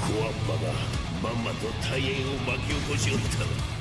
小アッパがまんまと大変を巻き起こしおった。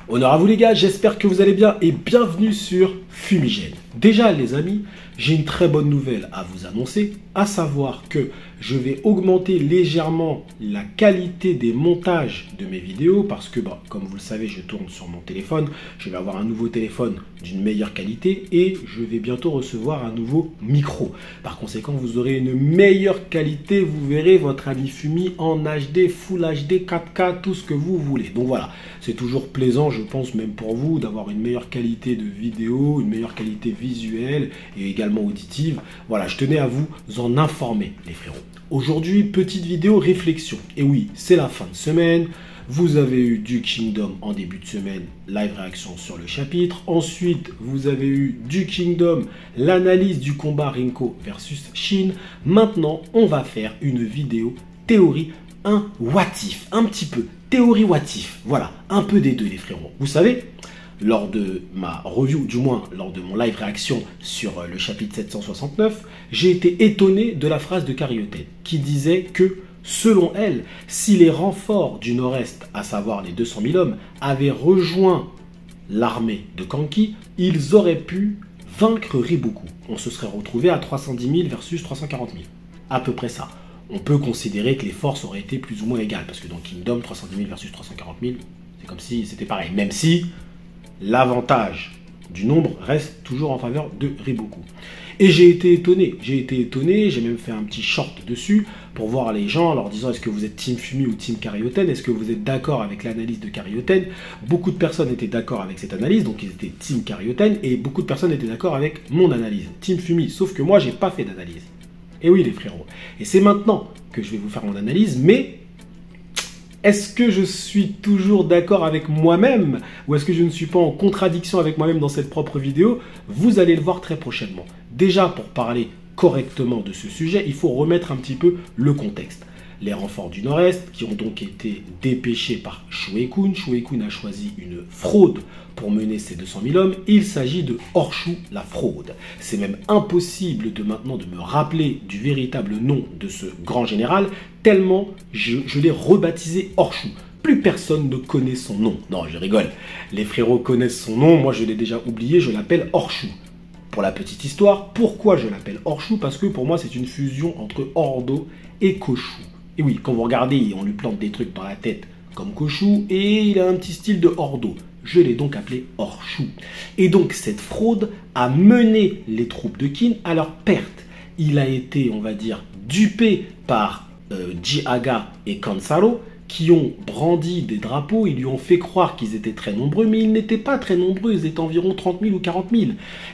Honneur à vous les gars, j'espère que vous allez bien et bienvenue sur Fumigène. Déjà les amis, j'ai une très bonne nouvelle à vous annoncer, à savoir que je vais augmenter légèrement la qualité des montages de mes vidéos parce que comme vous le savez, je tourne sur mon téléphone, je vais avoir un nouveau téléphone d'une meilleure qualité et je vais bientôt recevoir un nouveau micro. Par conséquent, vous aurez une meilleure qualité, vous verrez votre ami Fumi en HD, Full HD, 4K, tout ce que vous voulez. Donc voilà, c'est toujours plaisant, je pense même pour vous, d'avoir une meilleure qualité de vidéo, une meilleure qualité visuelle et également auditive. Voilà, je tenais à vous en informer les frérots. Aujourd'hui, petite vidéo réflexion. Et oui, c'est la fin de semaine. Vous avez eu du Kingdom en début de semaine, live réaction sur le chapitre. Ensuite, vous avez eu du Kingdom, l'analyse du combat Rinko versus Shin. Maintenant, on va faire une vidéo théorie, un what if, un petit peu. Théorie what if. Voilà, un peu des deux les frérots. Vous savez, lors de ma review, du moins lors de mon live réaction sur le chapitre 769, j'ai été étonné de la phrase de Karioten qui disait que, selon elle, si les renforts du Nord-Est, à savoir les 200 000 hommes, avaient rejoint l'armée de Kanki, ils auraient pu vaincre Riboku. On se serait retrouvé à 310 000 versus 340 000. À peu près ça. On peut considérer que les forces auraient été plus ou moins égales, parce que dans Kingdom, 310 000 versus 340 000, c'est comme si c'était pareil. Même si l'avantage du nombre reste toujours en faveur de Riboku. Et j'ai été étonné, j'ai même fait un petit short dessus pour voir les gens en leur disant est-ce que vous êtes Team Fumi ou Team Karioten, est-ce que vous êtes d'accord avec l'analyse de Karioten. Beaucoup de personnes étaient d'accord avec cette analyse, donc ils étaient Team Karioten, et beaucoup de personnes étaient d'accord avec mon analyse, Team Fumi, sauf que moi j'ai pas fait d'analyse. Et oui les frérots, et c'est maintenant que je vais vous faire mon analyse, mais est-ce que je suis toujours d'accord avec moi-même ou est-ce que je ne suis pas en contradiction avec moi-même dans cette propre vidéo? Vous allez le voir très prochainement. Déjà, pour parler correctement de ce sujet, il faut remettre un petit peu le contexte. Les renforts du Nord-Est qui ont donc été dépêchés par Shueikun. Shueikun a choisi une fraude pour mener ses 200 000 hommes. Il s'agit de Horshu la fraude. C'est même impossible de maintenant de me rappeler du véritable nom de ce grand général, tellement je l'ai rebaptisé Horshu. Plus personne ne connaît son nom. Non, je rigole. Les frérots connaissent son nom, moi je l'ai déjà oublié, je l'appelle Horshu. Pour la petite histoire, pourquoi je l'appelle Horshu? Parce que pour moi c'est une fusion entre Ordo et Koshu. Et oui, quand vous regardez, on lui plante des trucs dans la tête comme Koshu, et il a un petit style de Ordo. Je l'ai donc appelé Horshu. Et donc cette fraude a mené les troupes de Kin à leur perte. Il a été, on va dire, dupé par Jihaga et Kansaro, qui ont brandi des drapeaux, ils lui ont fait croire qu'ils étaient très nombreux, mais ils n'étaient pas très nombreux, ils étaient environ 30 000 ou 40 000.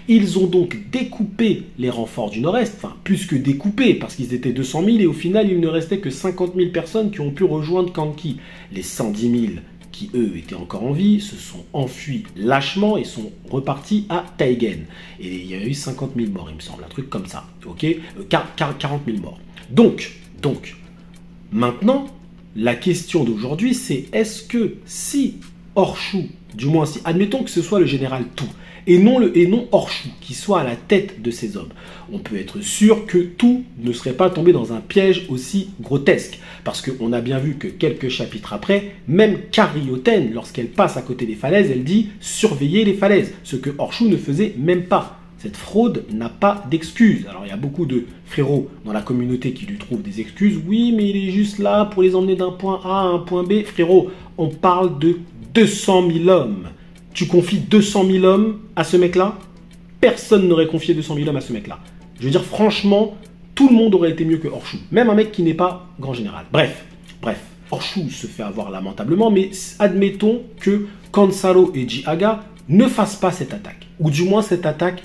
Ils ont donc découpé les renforts du Nord-Est, enfin plus que découpé, parce qu'ils étaient 200 000, et au final il ne restait que 50 000 personnes qui ont pu rejoindre Kanki. Les 110 000 qui eux étaient encore en vie se sont enfuis lâchement et sont repartis à Taigen. Et il y a eu 50 000 morts, il me semble, un truc comme ça, ok, 40 000 morts. Donc, maintenant, la question d'aujourd'hui, c'est est-ce que si Horshu, du moins si, admettons que ce soit le général Tout, et non Horshu, qui soit à la tête de ces hommes, on peut être sûr que Tout ne serait pas tombé dans un piège aussi grotesque. Parce qu'on a bien vu que quelques chapitres après, même Karioten, lorsqu'elle passe à côté des falaises, elle dit « surveillez les falaises », ce que Horshu ne faisait même pas. Cette fraude n'a pas d'excuses. Alors il y a beaucoup de frérots dans la communauté qui lui trouvent des excuses. Oui, mais il est juste là pour les emmener d'un point A à un point B. Frérot, on parle de 200 000 hommes. Tu confies 200 000 hommes à ce mec-là? Personne n'aurait confié 200 000 hommes à ce mec-là. Je veux dire, franchement, tout le monde aurait été mieux que Horseshoe. Même un mec qui n'est pas grand général. Bref. Horseshoe se fait avoir lamentablement, mais admettons que Kansaro et Jihaga ne fassent pas cette attaque. Ou du moins, cette attaque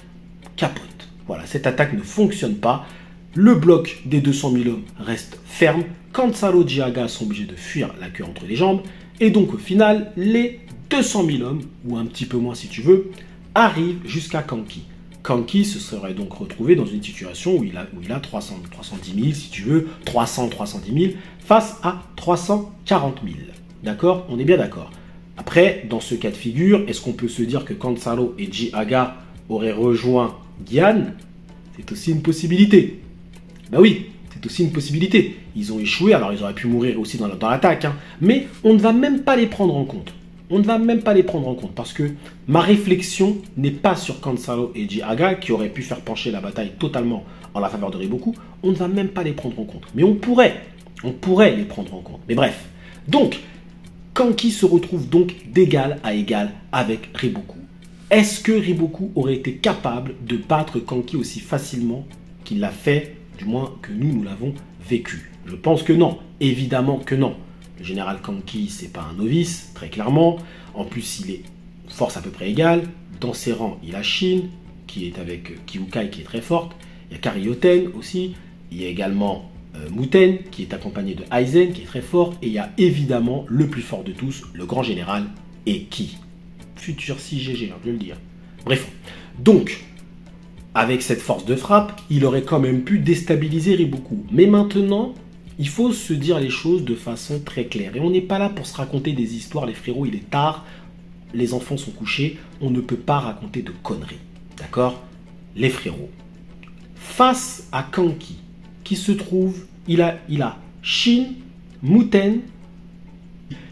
capote. Voilà, cette attaque ne fonctionne pas. Le bloc des 200 000 hommes reste ferme. Kansaro et Jihaga sont obligés de fuir la queue entre les jambes. Et donc, au final, les 200 000 hommes, ou un petit peu moins si tu veux, arrivent jusqu'à Kanki. Kanki se serait donc retrouvé dans une situation où il a 310 000, si tu veux, 310 000, face à 340 000. D'accord? On est bien d'accord. Après, dans ce cas de figure, est-ce qu'on peut se dire que Kansaro et Jihaga auraient rejoint Gian? C'est aussi une possibilité. Bah oui, c'est aussi une possibilité. Ils ont échoué, alors ils auraient pu mourir aussi dans l'attaque, hein, mais on ne va même pas les prendre en compte. On ne va même pas les prendre en compte parce que ma réflexion n'est pas sur Kansaro et Jihaga qui auraient pu faire pencher la bataille totalement en la faveur de Riboku. On ne va même pas les prendre en compte. Mais on pourrait les prendre en compte. Mais bref. Donc, Kanki se retrouve donc d'égal à égal avec Riboku. Est-ce que Riboku aurait été capable de battre Kanki aussi facilement qu'il l'a fait, du moins que nous l'avons vécu? Je pense que non. Évidemment que non. Le général Kanki, c'est pas un novice, très clairement. En plus, il est force à peu près égale. Dans ses rangs, il a Shin, qui est avec Kyukai, qui est très forte. Il y a Karyoten aussi. Il y a également Muten, qui est accompagné de Aizen, qui est très fort. Et il y a évidemment le plus fort de tous, le grand général Eki. Futur 6GG, je veux le dire. Bref. Donc, avec cette force de frappe, il aurait quand même pu déstabiliser Riboku. Mais maintenant, il faut se dire les choses de façon très claire. Et on n'est pas là pour se raconter des histoires, les frérots, il est tard, les enfants sont couchés, on ne peut pas raconter de conneries. D'accord? Les frérots. Face à Kanki, qui se trouve, il a Shin, Muten,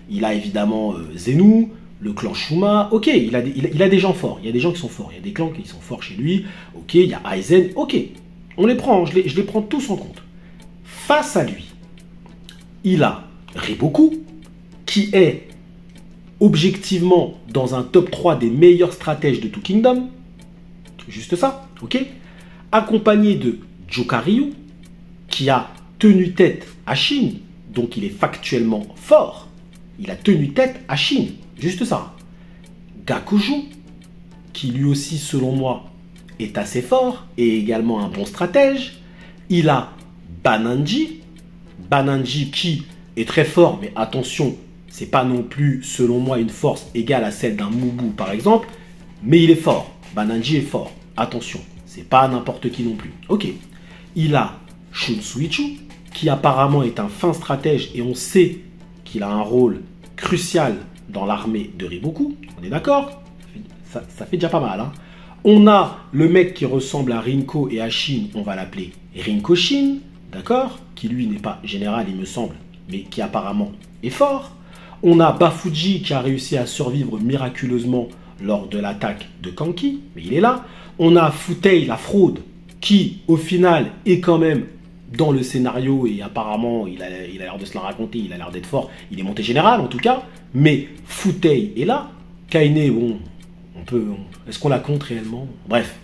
il a évidemment Zenou, le clan Shuma, ok, il a des gens forts, il y a des gens qui sont forts, il y a des clans qui sont forts chez lui, ok, il y a Aizen, ok, on les prend, je les prends tous en compte. Face à lui, il a Riboku, qui est objectivement dans un top 3 des meilleurs stratèges de tout Kingdom. Juste ça, ok? Accompagné de Jokaryu, qui a tenu tête à Shin, donc il est factuellement fort. Il a tenu tête à Shin, juste ça. Gakuju, qui lui aussi, selon moi, est assez fort et également un bon stratège. Il a Bananji qui est très fort, mais attention, c'est pas non plus, selon moi, une force égale à celle d'un Mubu, par exemple, mais il est fort. Bananji est fort. Attention, c'est pas n'importe qui non plus. Ok. Il a Shunsuichu, qui apparemment est un fin stratège, et on sait qu'il a un rôle crucial dans l'armée de Riboku. On est d'accord? Ça fait déjà pas mal, hein. On a le mec qui ressemble à Rinko et à Shin, on va l'appeler Rinko Shin, d'accord? Qui lui n'est pas général, il me semble, mais qui apparemment est fort. On a Bafuji qui a réussi à survivre miraculeusement lors de l'attaque de Kanki, mais il est là. On a Futei, la fraude, qui au final est quand même dans le scénario et apparemment il a l'air de se la raconter, il a l'air d'être fort, il est monté général en tout cas, mais Futei est là. Kaine, bon, est-ce qu'on la compte réellement? Bref.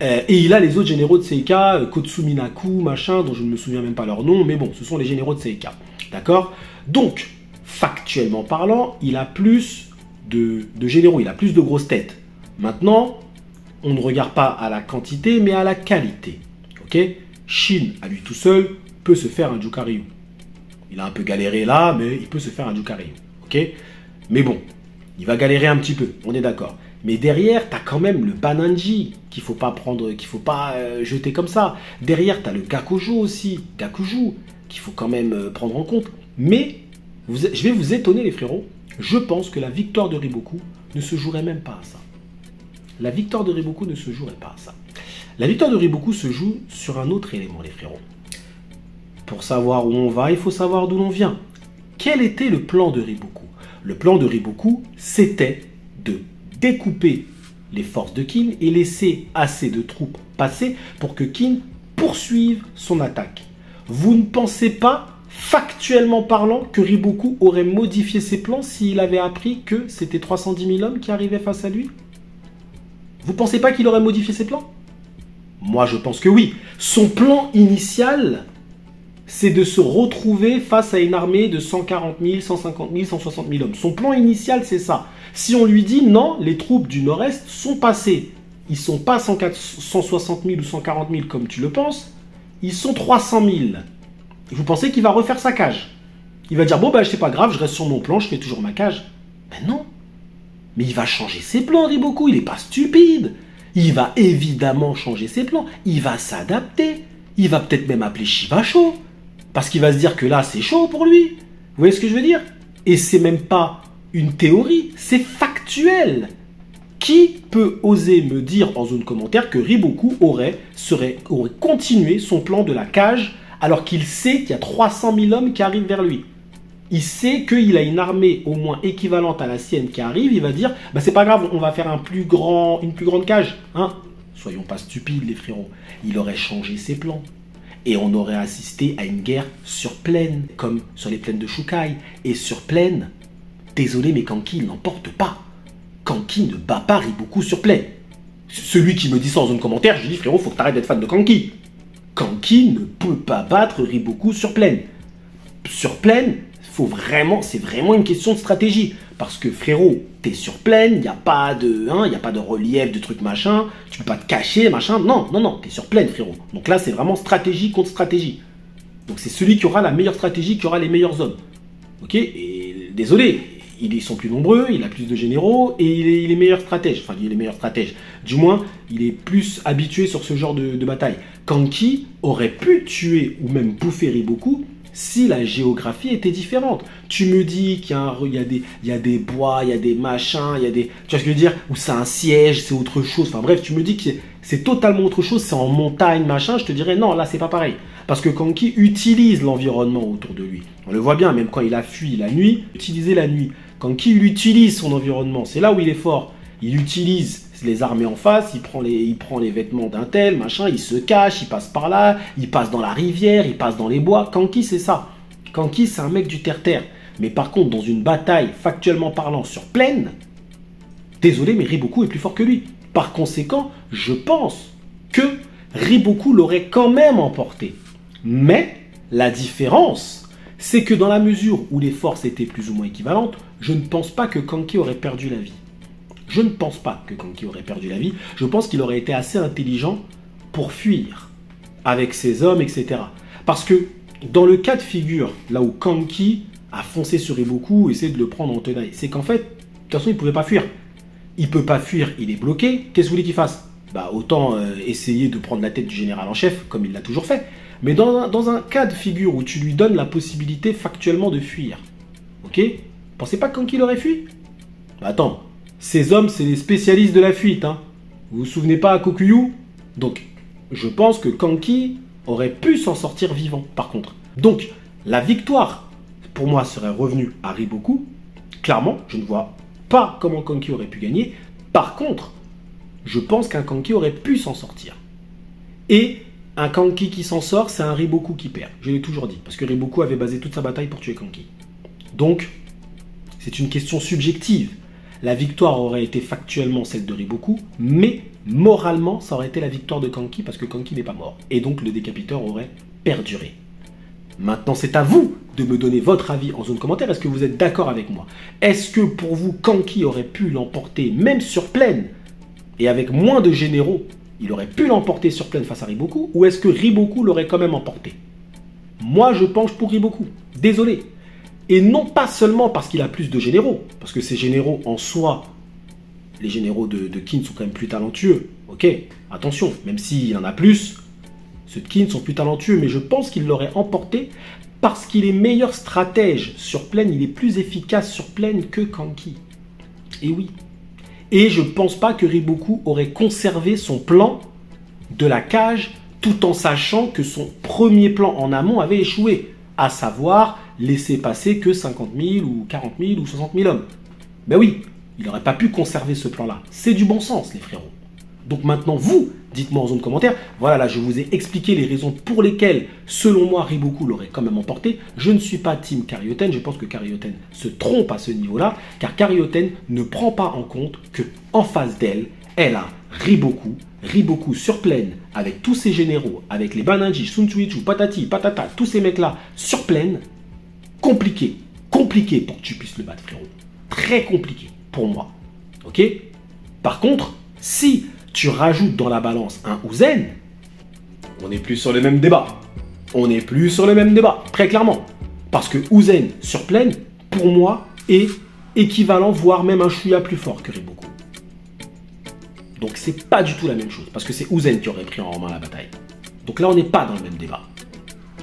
Et il a les autres généraux de Seika, Kotsuminaku, machin, dont je ne me souviens même pas leur nom, mais bon, ce sont les généraux de Seika. D'accord? Donc, factuellement parlant, il a plus de généraux, il a plus de grosses têtes. Maintenant, on ne regarde pas à la quantité, mais à la qualité. Ok? Shin, à lui tout seul, peut se faire un Jukaryu. Il a un peu galéré là, mais il peut se faire un Jukaryu. Ok? Mais bon, il va galérer un petit peu, on est d'accord. Mais derrière, tu as quand même le Bananji qu'il ne faut pas prendre, qu'il faut pas jeter comme ça. Derrière, tu as le Gakuju aussi, qu'il faut quand même prendre en compte. Mais, je vais vous étonner les frérots, je pense que la victoire de Riboku ne se jouerait même pas à ça. La victoire de Riboku ne se jouerait pas à ça. La victoire de Riboku se joue sur un autre élément les frérots. Pour savoir où on va, il faut savoir d'où l'on vient. Quel était le plan de Riboku? Le plan de Riboku, c'était de découper les forces de Kin et laisser assez de troupes passer pour que Kin poursuive son attaque. Vous ne pensez pas, factuellement parlant, que Riboku aurait modifié ses plans s'il avait appris que c'était 310 000 hommes qui arrivaient face à lui? Vous pensez pas qu'il aurait modifié ses plans? Moi, je pense que oui. Son plan initial, c'est de se retrouver face à une armée de 140 000, 150 000, 160 000 hommes. Son plan initial, c'est ça. Si on lui dit non, les troupes du Nord-Est sont passées. Ils ne sont pas 160 000 ou 140 000 comme tu le penses. Ils sont 300 000. Et vous pensez qu'il va refaire sa cage? Il va dire, bon, bah, c'est pas grave, je reste sur mon plan, je fais toujours ma cage. Ben non. Mais il va changer ses plans, Riboku. Il n'est pas stupide. Il va évidemment changer ses plans. Il va s'adapter. Il va peut-être même appeler Shibacho. Parce qu'il va se dire que là, c'est chaud pour lui. Vous voyez ce que je veux dire? Et c'est même pas une théorie, c'est factuel. Qui peut oser me dire en zone commentaire que Riboku aurait continué son plan de la cage alors qu'il sait qu'il y a 300 000 hommes qui arrivent vers lui? Il sait qu'il a une armée au moins équivalente à la sienne qui arrive. Il va dire, bah, c'est pas grave, on va faire une plus grande cage. Hein? Soyons pas stupides les frérots. Il aurait changé ses plans. Et on aurait assisté à une guerre sur plaine, comme sur les plaines de Shukai. Et sur plaine, désolé mais Kanki il n'emporte pas. Kanki ne bat pas Riboku sur plaine. Celui qui me dit ça en zone commentaire, je dis frérot, faut que t'arrêtes d'être fan de Kanki. Kanki ne peut pas battre Riboku sur plaine. Sur plaine, c'est vraiment une question de stratégie. Parce que frérot, t'es sur plaine, il n'y a pas de relief, de trucs machin, tu peux pas te cacher, machin. Non, t'es sur plaine frérot. Donc là, c'est vraiment stratégie contre stratégie. Donc c'est celui qui aura la meilleure stratégie, qui aura les meilleurs hommes. Ok? Et désolé, ils sont plus nombreux, il a plus de généraux, et il est meilleur stratège. Enfin, il est meilleur stratège. Du moins, il est plus habitué sur ce genre de bataille. Kanki aurait pu tuer ou même bouffer Riboku si la géographie était différente. Tu me dis qu'il y a des bois, il y a des machins, il y a des... Tu vois ce que je veux dire? Ou c'est un siège, c'est autre chose. Enfin bref, tu me dis que c'est totalement autre chose, c'est en montagne, machin. Je te dirais non, là c'est pas pareil. Parce que Kanki utilise l'environnement autour de lui. On le voit bien, même quand il a fui la nuit, utiliser la nuit. Kanki, il utilise son environnement. C'est là où il est fort. Il utilise les armées en face, il prend les vêtements d'un tel, machin, il se cache, il passe par là, il passe dans la rivière, il passe dans les bois. Kanki, c'est ça. Kanki, c'est un mec du terre-terre. Mais par contre, dans une bataille, factuellement parlant, sur plaine, désolé, mais Riboku est plus fort que lui. Par conséquent, je pense que Riboku l'aurait quand même emporté. Mais la différence, c'est que dans la mesure où les forces étaient plus ou moins équivalentes, je ne pense pas que Kanki aurait perdu la vie. Je ne pense pas que Kanki aurait perdu la vie. Je pense qu'il aurait été assez intelligent pour fuir avec ses hommes, etc. Parce que dans le cas de figure, là où Kanki a foncé sur Riboku, essayé de le prendre en tenaille, c'est qu'en fait, de toute façon, il ne pouvait pas fuir. Il ne peut pas fuir, il est bloqué. Qu'est-ce que vous voulez qu'il fasse? Bah, autant essayer de prendre la tête du général en chef, comme il l'a toujours fait. Mais dans un cas de figure où tu lui donnes la possibilité factuellement de fuir, ok? Pensez pas que Kanki l'aurait fui? Bah, attends. Ces hommes, c'est les spécialistes de la fuite. Hein. Vous vous souvenez pas à Kokuyu? Donc, je pense que Kanki aurait pu s'en sortir vivant, par contre. Donc, la victoire, pour moi, serait revenue à Riboku. Clairement, je ne vois pas comment Kanki aurait pu gagner. Par contre, je pense qu'un Kanki aurait pu s'en sortir. Et un Kanki qui s'en sort, c'est un Riboku qui perd. Je l'ai toujours dit, parce que Riboku avait basé toute sa bataille pour tuer Kanki. Donc, c'est une question subjective. La victoire aurait été factuellement celle de Riboku, mais moralement, ça aurait été la victoire de Kanki parce que Kanki n'est pas mort. Et donc, le décapiteur aurait perduré. Maintenant, c'est à vous de me donner votre avis en zone commentaire. Est-ce que vous êtes d'accord avec moi? Est-ce que pour vous, Kanki aurait pu l'emporter même sur plaine et avec moins de généraux, il aurait pu l'emporter sur plaine face à Riboku? Ou est-ce que Riboku l'aurait quand même emporté? Moi, je penche pour Riboku. Désolé. Et non pas seulement parce qu'il a plus de généraux, parce que ces généraux en soi, les généraux de Kin sont quand même plus talentueux. Ok, attention, même s'il en a plus, ceux de Kin sont plus talentueux, mais je pense qu'il l'aurait emporté parce qu'il est meilleur stratège sur plaine, il est plus efficace sur plaine que Kanki. Et oui. Et je ne pense pas que Riboku aurait conservé son plan de la cage tout en sachant que son premier plan en amont avait échoué, à savoir laisser passer que 50 000 ou 40 000 ou 60 000 hommes. Ben oui, il n'aurait pas pu conserver ce plan-là. C'est du bon sens, les frérots. Donc maintenant, vous, dites-moi en zone de commentaire, voilà, là, je vous ai expliqué les raisons pour lesquelles, selon moi, Riboku l'aurait quand même emporté. Je ne suis pas team Karyoten, je pense que Karyoten se trompe à ce niveau-là, car Karyoten ne prend pas en compte que en face d'elle, elle a Riboku sur plaine, avec tous ses généraux, avec les Baninji, Sun Tzu, Patati, Patata, tous ces mecs-là sur plaine, compliqué pour que tu puisses le battre, frérot. Très compliqué pour moi. Ok? Par contre, si tu rajoutes dans la balance un Uzen, on n'est plus sur le même débat. Très clairement. Parce que Uzen sur plaine, pour moi, est équivalent, voire même un chouïa plus fort que Riboku. Donc c'est pas du tout la même chose, parce que c'est Uzen qui aurait pris en main la bataille. Donc là, on n'est pas dans le même débat.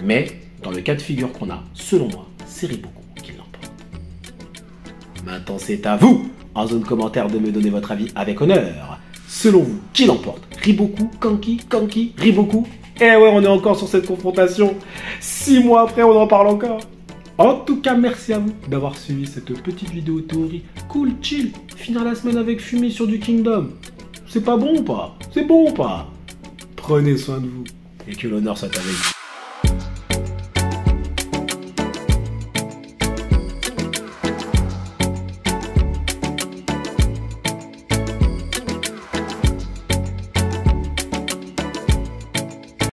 Mais, dans le cas de figure qu'on a, selon moi, c'est Riboku qui l'emporte. Maintenant, c'est à vous, en zone commentaire, de me donner votre avis avec honneur. Selon vous, qui l'emporte? Riboku, Kanki, Riboku? Eh ouais, on est encore sur cette confrontation. 6 mois après, on en parle encore. En tout cas, merci à vous d'avoir suivi cette petite vidéo théorie. Cool, chill, finir la semaine avec fumée sur du Kingdom. C'est pas bon ou pas? C'est bon ou pas? Prenez soin de vous et que l'honneur soit avec vous.